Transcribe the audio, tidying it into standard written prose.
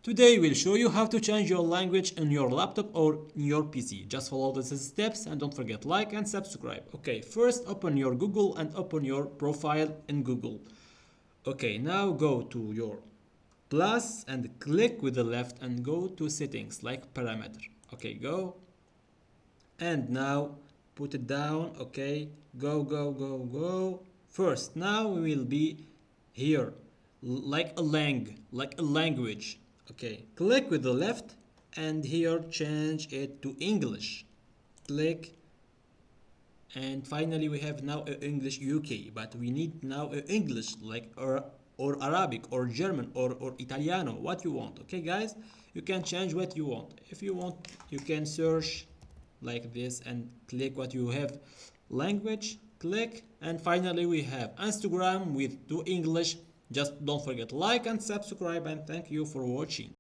Today we'll show you how to change your language in your laptop or in your PC. Just follow these steps and don't forget like and subscribe. Okay, first open your Google and open your profile in Google. Okay, now go to your plus and click with the left and go to settings like parameter. Okay, go and now put it down. Okay, go. First, now we will be here like a language. Okay, click with the left and here change it to English. Click, and finally we have now English UK, but we need now English like or Arabic or German or Italiano, what you want. Okay guys, you can change what you want. If you want, you can search like this and click what you have language, click, and finally we have Instagram with to English. Just don't forget like and subscribe, and thank you for watching.